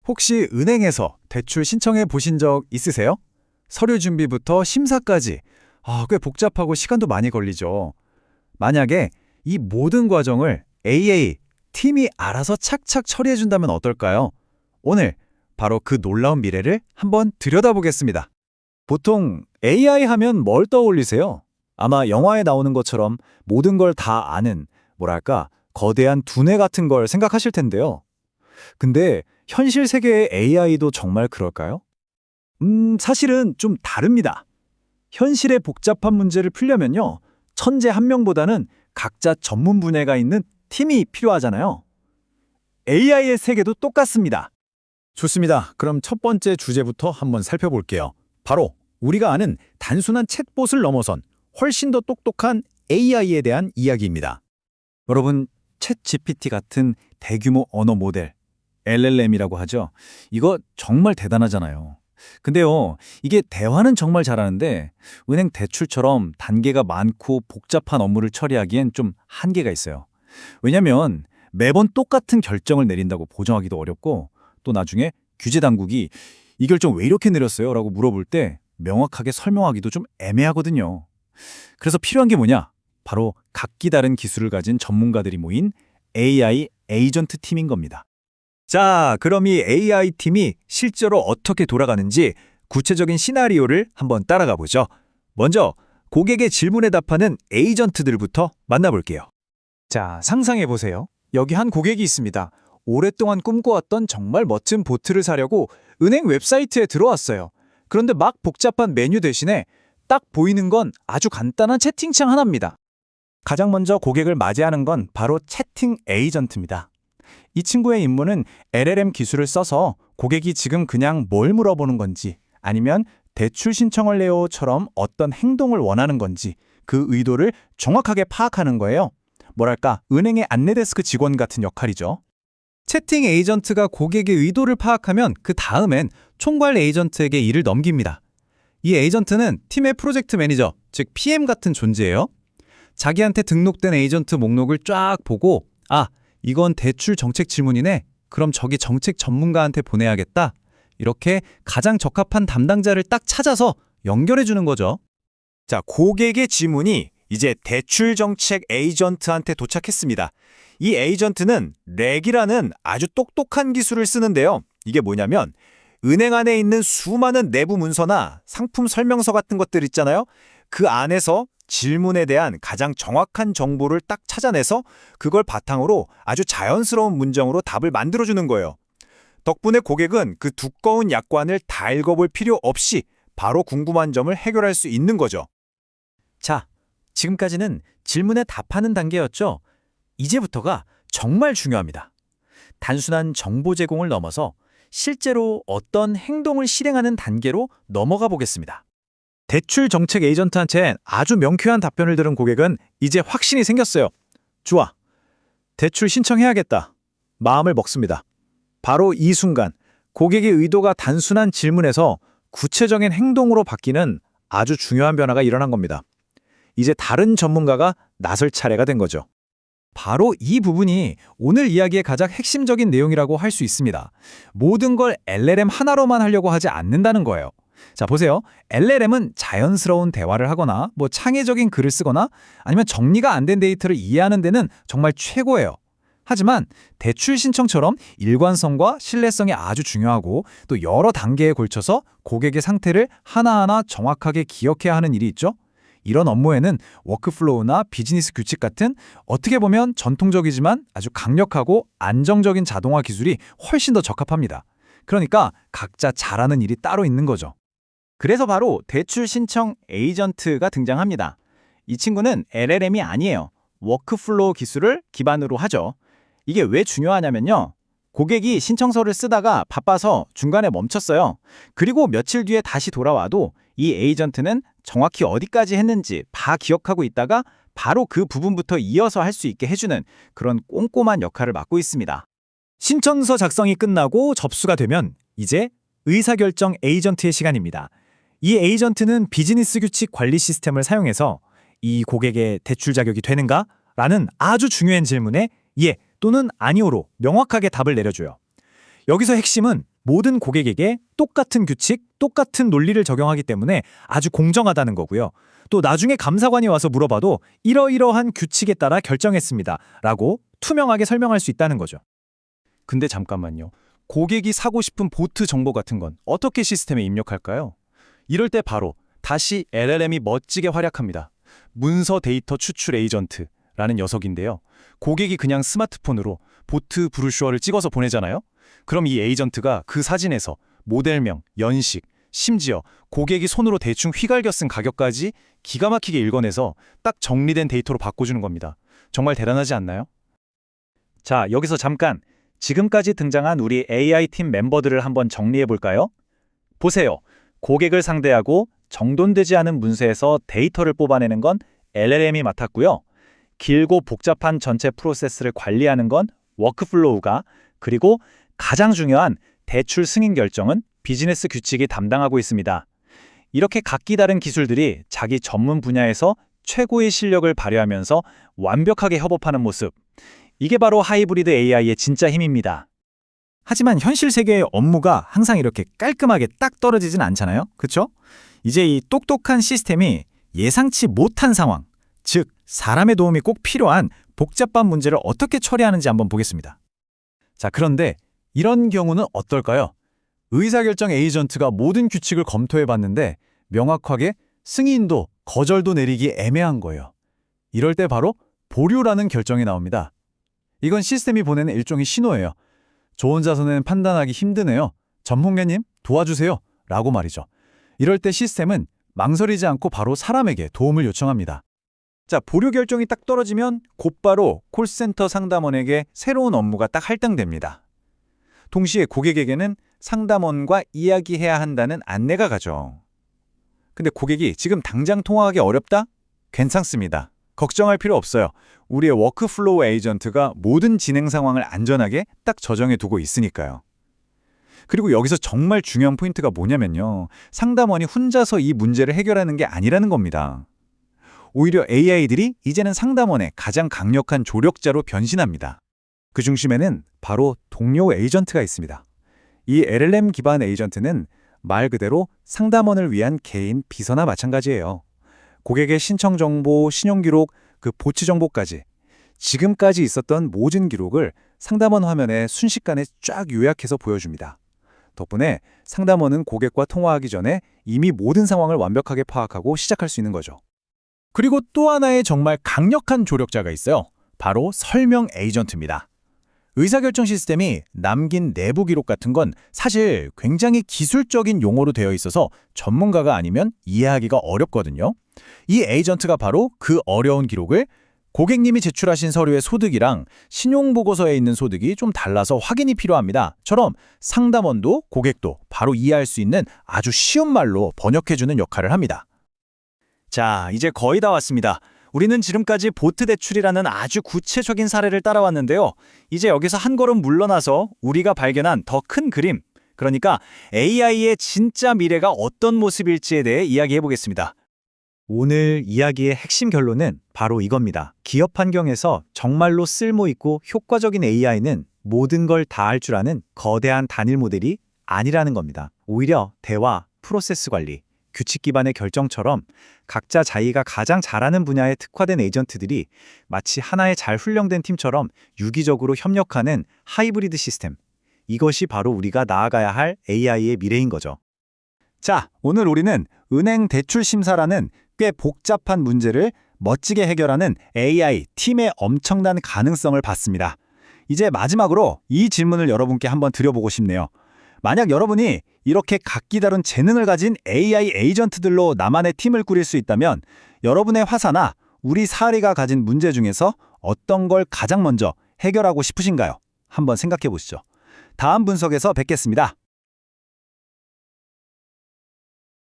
혹시 은행에서 대출 신청해 보신 적 있으세요? 서류 준비부터 심사까지. 꽤 복잡하고 시간도 많이 걸리죠. 만약에 이 모든 과정을 AA, 팀이 알아서 착착 처리해 준다면 어떨까요? 오늘 바로 그 놀라운 미래를 한번 들여다보겠습니다. 보통 AI 하면 뭘 떠올리세요? 아마 영화에 나오는 것처럼 모든 걸 다 아는, 뭐랄까, 거대한 두뇌 같은 걸 생각하실 텐데요. 근데 현실 세계의 AI도 정말 그럴까요? 사실은 좀 다릅니다. 현실의 복잡한 문제를 풀려면요, 천재 한 명보다는 각자 전문 분야가 있는 팀이 필요하잖아요. AI의 세계도 똑같습니다. 좋습니다. 그럼 첫 번째 주제부터 한번 살펴볼게요. 바로 우리가 아는 단순한 챗봇을 넘어선 훨씬 더 똑똑한 AI에 대한 이야기입니다. 여러분, 챗GPT 같은 대규모 언어 모델, LLM이라고 하죠. 이거 정말 대단하잖아요. 근데요, 이게 대화는 정말 잘하는데 은행 대출처럼 단계가 많고 복잡한 업무를 처리하기엔 좀 한계가 있어요. 왜냐면 매번 똑같은 결정을 내린다고 보정하기도 어렵고 또 나중에 규제 당국이 이 결정 왜 이렇게 내렸어요? 라고 물어볼 때 명확하게 설명하기도 좀 애매하거든요. 그래서 필요한 게 뭐냐? 바로 각기 다른 기술을 가진 전문가들이 모인 AI 에이전트 팀인 겁니다. 자, 그럼 이 AI 팀이 실제로 어떻게 돌아가는지 구체적인 시나리오를 한번 따라가 보죠. 먼저 고객의 질문에 답하는 에이전트들부터 만나볼게요. 자, 상상해 보세요. 여기 한 고객이 있습니다. 오랫동안 꿈꿔왔던 정말 멋진 보트를 사려고 은행 웹사이트에 들어왔어요. 그런데 막 복잡한 메뉴 대신에 딱 보이는 건 아주 간단한 채팅창 하나입니다. 가장 먼저 고객을 맞이하는 건 바로 채팅 에이전트입니다. 이 친구의 임무는 LLM 기술을 써서 고객이 지금 그냥 뭘 물어보는 건지 아니면 대출 신청을 해요처럼 어떤 행동을 원하는 건지 그 의도를 정확하게 파악하는 거예요. 뭐랄까, 은행의 안내데스크 직원 같은 역할이죠. 채팅 에이전트가 고객의 의도를 파악하면 그 다음엔 총괄 에이전트에게 일을 넘깁니다. 이 에이전트는 팀의 프로젝트 매니저, 즉 PM 같은 존재예요. 자기한테 등록된 에이전트 목록을 쫙 보고 이건 대출 정책 질문이네. 그럼 저기 정책 전문가한테 보내야겠다. 이렇게 가장 적합한 담당자를 딱 찾아서 연결해 주는 거죠. 자, 고객의 질문이 이제 대출 정책 에이전트한테 도착했습니다. 이 에이전트는 렉이라는 아주 똑똑한 기술을 쓰는데요. 이게 뭐냐면 은행 안에 있는 수많은 내부 문서나 상품 설명서 같은 것들 있잖아요. 그 안에서 질문에 대한 가장 정확한 정보를 딱 찾아내서 그걸 바탕으로 아주 자연스러운 문장으로 답을 만들어주는 거예요. 덕분에 고객은 그 두꺼운 약관을 다 읽어볼 필요 없이 바로 궁금한 점을 해결할 수 있는 거죠. 자, 지금까지는 질문에 답하는 단계였죠. 이제부터가 정말 중요합니다. 단순한 정보 제공을 넘어서 실제로 어떤 행동을 실행하는 단계로 넘어가 보겠습니다. 대출 정책 에이전트한테 아주 명쾌한 답변을 들은 고객은 이제 확신이 생겼어요. 좋아. 대출 신청해야겠다. 마음을 먹습니다. 바로 이 순간 고객의 의도가 단순한 질문에서 구체적인 행동으로 바뀌는 아주 중요한 변화가 일어난 겁니다. 이제 다른 전문가가 나설 차례가 된 거죠. 바로 이 부분이 오늘 이야기의 가장 핵심적인 내용이라고 할 수 있습니다. 모든 걸 LLM 하나로만 하려고 하지 않는다는 거예요. 자, 보세요. LLM은 자연스러운 대화를 하거나 창의적인 글을 쓰거나 아니면 정리가 안 된 데이터를 이해하는 데는 정말 최고예요. 하지만 대출 신청처럼 일관성과 신뢰성이 아주 중요하고 또 여러 단계에 걸쳐서 고객의 상태를 하나하나 정확하게 기억해야 하는 일이 있죠. 이런 업무에는 워크플로우나 비즈니스 규칙 같은 어떻게 보면 전통적이지만 아주 강력하고 안정적인 자동화 기술이 훨씬 더 적합합니다. 그러니까 각자 잘하는 일이 따로 있는 거죠. 그래서 바로 대출 신청 에이전트가 등장합니다. 이 친구는 LLM이 아니에요. 워크플로우 기술을 기반으로 하죠. 이게 왜 중요하냐면요. 고객이 신청서를 쓰다가 바빠서 중간에 멈췄어요. 그리고 며칠 뒤에 다시 돌아와도 이 에이전트는 정확히 어디까지 했는지 다 기억하고 있다가 바로 그 부분부터 이어서 할 수 있게 해주는 그런 꼼꼼한 역할을 맡고 있습니다. 신청서 작성이 끝나고 접수가 되면 이제 의사결정 에이전트의 시간입니다. 이 에이전트는 비즈니스 규칙 관리 시스템을 사용해서 이 고객의 대출 자격이 되는가? 라는 아주 중요한 질문에 예 또는 아니오로 명확하게 답을 내려줘요. 여기서 핵심은 모든 고객에게 똑같은 규칙, 똑같은 논리를 적용하기 때문에 아주 공정하다는 거고요. 또 나중에 감사관이 와서 물어봐도 이러이러한 규칙에 따라 결정했습니다. 라고 투명하게 설명할 수 있다는 거죠. 근데 잠깐만요. 고객이 사고 싶은 보트 정보 같은 건 어떻게 시스템에 입력할까요? 이럴 때 바로 다시 LLM이 멋지게 활약합니다. 문서 데이터 추출 에이전트라는 녀석인데요. 고객이 그냥 스마트폰으로 보트 브루셔를 찍어서 보내잖아요? 그럼 이 에이전트가 그 사진에서 모델명, 연식, 심지어 고객이 손으로 대충 휘갈겨 쓴 가격까지 기가 막히게 읽어내서 딱 정리된 데이터로 바꿔주는 겁니다. 정말 대단하지 않나요? 자, 여기서 잠깐 지금까지 등장한 우리 AI팀 멤버들을 한번 정리해 볼까요? 보세요. 고객을 상대하고 정돈되지 않은 문서에서 데이터를 뽑아내는 건 LLM이 맡았고요. 길고 복잡한 전체 프로세스를 관리하는 건 워크플로우가, 그리고 가장 중요한 대출 승인 결정은 비즈니스 규칙이 담당하고 있습니다. 이렇게 각기 다른 기술들이 자기 전문 분야에서 최고의 실력을 발휘하면서 완벽하게 협업하는 모습. 이게 바로 하이브리드 AI의 진짜 힘입니다. 하지만 현실 세계의 업무가 항상 이렇게 깔끔하게 딱 떨어지진 않잖아요. 그렇죠? 이제 이 똑똑한 시스템이 예상치 못한 상황, 즉 사람의 도움이 꼭 필요한 복잡한 문제를 어떻게 처리하는지 한번 보겠습니다. 자, 그런데 이런 경우는 어떨까요? 의사결정 에이전트가 모든 규칙을 검토해봤는데 명확하게 승인도 거절도 내리기 애매한 거예요. 이럴 때 바로 보류라는 결정이 나옵니다. 이건 시스템이 보내는 일종의 신호예요. 저 혼자서는 판단하기 힘드네요. 전문가님 도와주세요. 라고 말이죠. 이럴 때 시스템은 망설이지 않고 바로 사람에게 도움을 요청합니다. 자, 보류 결정이 딱 떨어지면 곧바로 콜센터 상담원에게 새로운 업무가 딱 할당됩니다. 동시에 고객에게는 상담원과 이야기해야 한다는 안내가 가죠. 근데 고객이 지금 당장 통화하기 어렵다? 괜찮습니다. 걱정할 필요 없어요. 우리의 워크플로우 에이전트가 모든 진행 상황을 안전하게 딱 저정해 두고 있으니까요. 그리고 여기서 정말 중요한 포인트가 뭐냐면요. 상담원이 혼자서 이 문제를 해결하는 게 아니라는 겁니다. 오히려 AI들이 이제는 상담원의 가장 강력한 조력자로 변신합니다. 그 중심에는 바로 동료 에이전트가 있습니다. 이 LLM 기반 에이전트는 말 그대로 상담원을 위한 개인 비서나 마찬가지예요. 고객의 신청 정보, 신용기록, 그 보치 정보까지 지금까지 있었던 모든 기록을 상담원 화면에 순식간에 쫙 요약해서 보여줍니다. 덕분에 상담원은 고객과 통화하기 전에 이미 모든 상황을 완벽하게 파악하고 시작할 수 있는 거죠. 그리고 또 하나의 정말 강력한 조력자가 있어요. 바로 설명 에이전트입니다. 의사결정 시스템이 남긴 내부 기록 같은 건 사실 굉장히 기술적인 용어로 되어 있어서 전문가가 아니면 이해하기가 어렵거든요. 이 에이전트가 바로 그 어려운 기록을 고객님이 제출하신 서류의 소득이랑 신용보고서에 있는 소득이 좀 달라서 확인이 필요합니다. 처럼 상담원도 고객도 바로 이해할 수 있는 아주 쉬운 말로 번역해주는 역할을 합니다. 자, 이제 거의 다 왔습니다. 우리는 지금까지 보트 대출이라는 아주 구체적인 사례를 따라왔는데요. 이제 여기서 한 걸음 물러나서 우리가 발견한 더 큰 그림, 그러니까 AI의 진짜 미래가 어떤 모습일지에 대해 이야기해 보겠습니다. 오늘 이야기의 핵심 결론은 바로 이겁니다. 기업 환경에서 정말로 쓸모있고 효과적인 AI는 모든 걸 다 할 줄 아는 거대한 단일 모델이 아니라는 겁니다. 오히려 대화, 프로세스 관리, 규칙 기반의 결정처럼 각자 자기가 가장 잘하는 분야에 특화된 에이전트들이 마치 하나의 잘 훈련된 팀처럼 유기적으로 협력하는 하이브리드 시스템. 이것이 바로 우리가 나아가야 할 AI의 미래인 거죠. 자, 오늘 우리는 은행 대출 심사라는 꽤 복잡한 문제를 멋지게 해결하는 AI 팀의 엄청난 가능성을 봤습니다. 이제 마지막으로 이 질문을 여러분께 한번 드려보고 싶네요. 만약 여러분이 이렇게 각기 다른 재능을 가진 AI 에이전트들로 나만의 팀을 꾸릴 수 있다면 여러분의 화사나 우리 사리가 가진 문제 중에서 어떤 걸 가장 먼저 해결하고 싶으신가요? 한번 생각해 보시죠. 다음 분석에서 뵙겠습니다.